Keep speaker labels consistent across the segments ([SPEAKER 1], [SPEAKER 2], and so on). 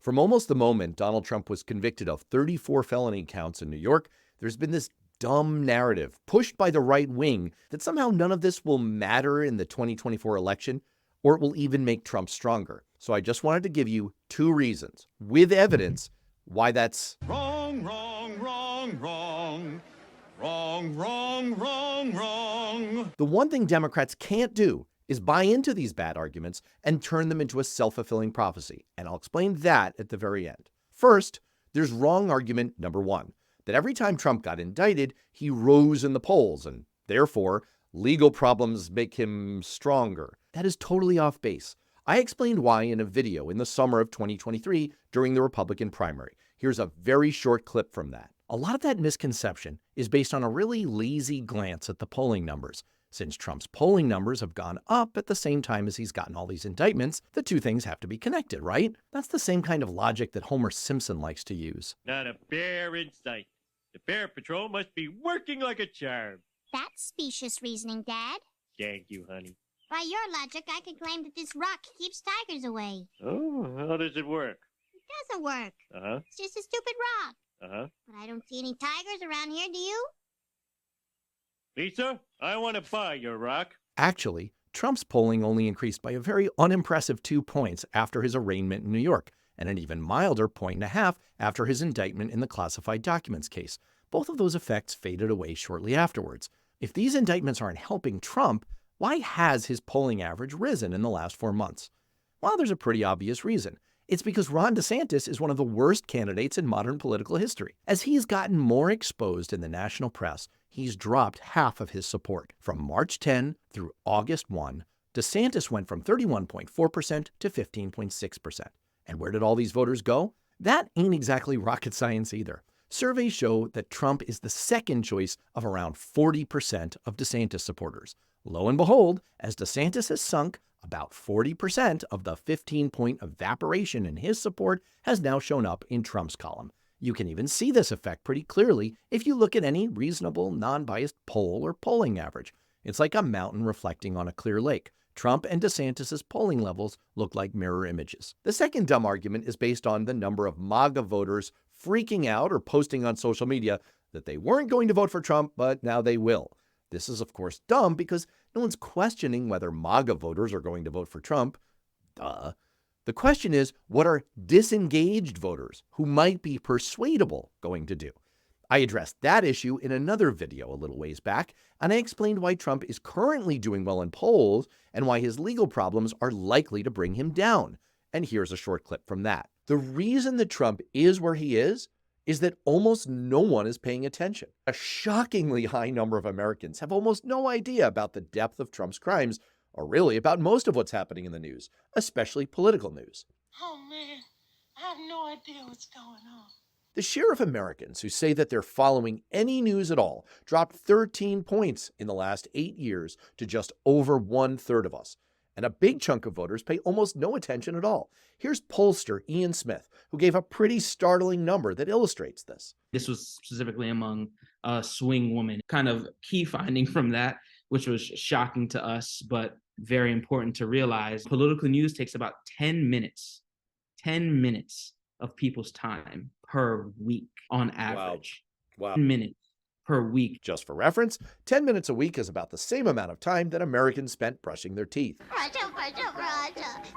[SPEAKER 1] From almost the moment Donald Trump was convicted of 34 felony counts in New York, there's been this dumb narrative pushed by the right wing that somehow none of this will matter in the 2024 election, or it will even make Trump stronger. So I just wanted to give you two reasons, with evidence, why that's
[SPEAKER 2] wrong, wrong, wrong, wrong, wrong, wrong, wrong, wrong.
[SPEAKER 1] The one thing Democrats can't do is buy into these bad arguments and turn them into a self-fulfilling prophecy. And I'll explain that at the very end. First, there's wrong argument number one, that every time Trump got indicted, he rose in the polls and therefore legal problems make him stronger. That is totally off base. I explained why in a video in the summer of 2023 during the Republican primary. Here's a very short clip from that. A lot of that misconception is based on a really lazy glance at the polling numbers. Since Trump's polling numbers have gone up at the same time as he's gotten all these indictments, the two things have to be connected, right? That's the same kind of logic that Homer Simpson likes to use.
[SPEAKER 3] Not a bear in sight. The Bear Patrol must be working like a charm.
[SPEAKER 4] That's specious reasoning, Dad.
[SPEAKER 3] Thank you, honey.
[SPEAKER 4] By your logic, I could claim that this rock keeps tigers away.
[SPEAKER 3] Oh, how does it work?
[SPEAKER 4] It doesn't work.
[SPEAKER 3] Uh-huh.
[SPEAKER 4] It's just a stupid rock.
[SPEAKER 3] Uh-huh.
[SPEAKER 4] But I don't see any tigers around here, do you?
[SPEAKER 3] Lisa, I want to buy your rock.
[SPEAKER 1] Actually, Trump's polling only increased by a very unimpressive 2 points after his arraignment in New York, and an even milder 1.5 points after his indictment in the classified documents case. Both of those effects faded away shortly afterwards. If these indictments aren't helping Trump, why has his polling average risen in the last 4 months? Well, there's a pretty obvious reason. It's because Ron DeSantis is one of the worst candidates in modern political history. As he's gotten more exposed in the national press, he's dropped half of his support. From March 10 through August 1, DeSantis went from 31.4% to 15.6%. And where did all these voters go? That ain't exactly rocket science either. Surveys show that Trump is the second choice of around 40% of DeSantis supporters. Lo and behold, as DeSantis has sunk, about 40% of the 15-point evaporation in his support has now shown up in Trump's column. You can even see this effect pretty clearly if you look at any reasonable, non-biased poll or polling average. It's like a mountain reflecting on a clear lake. Trump and DeSantis' polling levels look like mirror images. The second dumb argument is based on the number of MAGA voters freaking out or posting on social media that they weren't going to vote for Trump, but now they will. This is, of course, dumb because no one's questioning whether MAGA voters are going to vote for Trump. Duh. The question is, what are disengaged voters who might be persuadable going to do? I addressed that issue in another video a little ways back, and I explained why Trump is currently doing well in polls and why his legal problems are likely to bring him down. And here's a short clip from that. The reason that Trump is where he is that almost no one is paying attention. A shockingly high number of Americans have almost no idea about the depth of Trump's crimes, or really about most of what's happening in the news, especially political news.
[SPEAKER 5] Oh man, I have no idea what's going on.
[SPEAKER 1] The share of Americans who say that they're following any news at all dropped 13 points in the last 8 years to just over 1/3 of us. And a big chunk of voters pay almost no attention at all. Here's pollster Ian Smith, who gave a pretty startling number that illustrates this.
[SPEAKER 6] This was specifically among swing women. Kind of key finding from that, which was shocking to us, but very important to realize. Political news takes about 10 minutes of people's time per week on average.
[SPEAKER 1] Wow.
[SPEAKER 6] 10 minutes per week.
[SPEAKER 1] Just for reference, 10 minutes a week is about the same amount of time that Americans spent brushing their teeth.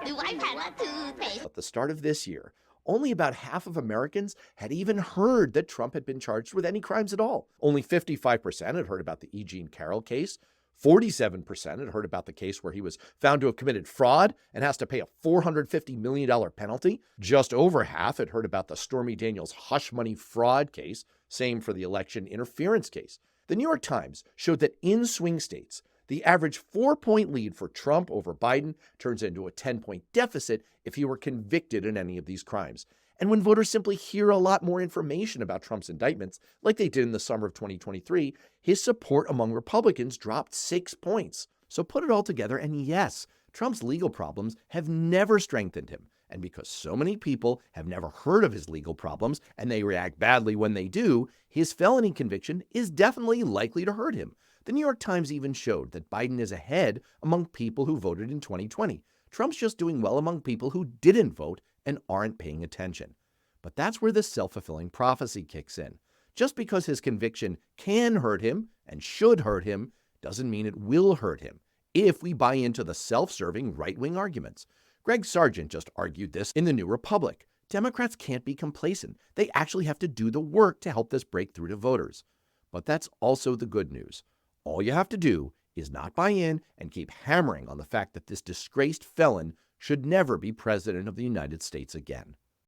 [SPEAKER 4] Do I have a toothpaste?
[SPEAKER 1] At the start of this year, only about half of Americans had even heard that Trump had been charged with any crimes at all. Only 55% had heard about the E. Jean Carroll case. 47% had heard about the case where he was found to have committed fraud and has to pay a $450 million penalty. Just over half had heard about the Stormy Daniels hush money fraud case. Same for the election interference case. The New York Times showed that in swing states, the average 4-point lead for Trump over Biden turns into a 10-point deficit if he were convicted in any of these crimes. And when voters simply hear a lot more information about Trump's indictments, like they did in the summer of 2023, his support among Republicans dropped 6 points. So put it all together, and yes, Trump's legal problems have never strengthened him. And because so many people have never heard of his legal problems and they react badly when they do, his felony conviction is definitely likely to hurt him. The New York Times even showed that Biden is ahead among people who voted in 2020. Trump's just doing well among people who didn't vote and aren't paying attention. But that's where the self-fulfilling prophecy kicks in. Just because his conviction can hurt him and should hurt him doesn't mean it will hurt him if we buy into the self-serving right-wing arguments. Greg Sargent just argued this in The New Republic. Democrats can't be complacent. They actually have to do the work to help this break through to voters. But that's also the good news. All you have to do is not buy in and keep hammering on the fact that this disgraced felon should never be president of the United States again.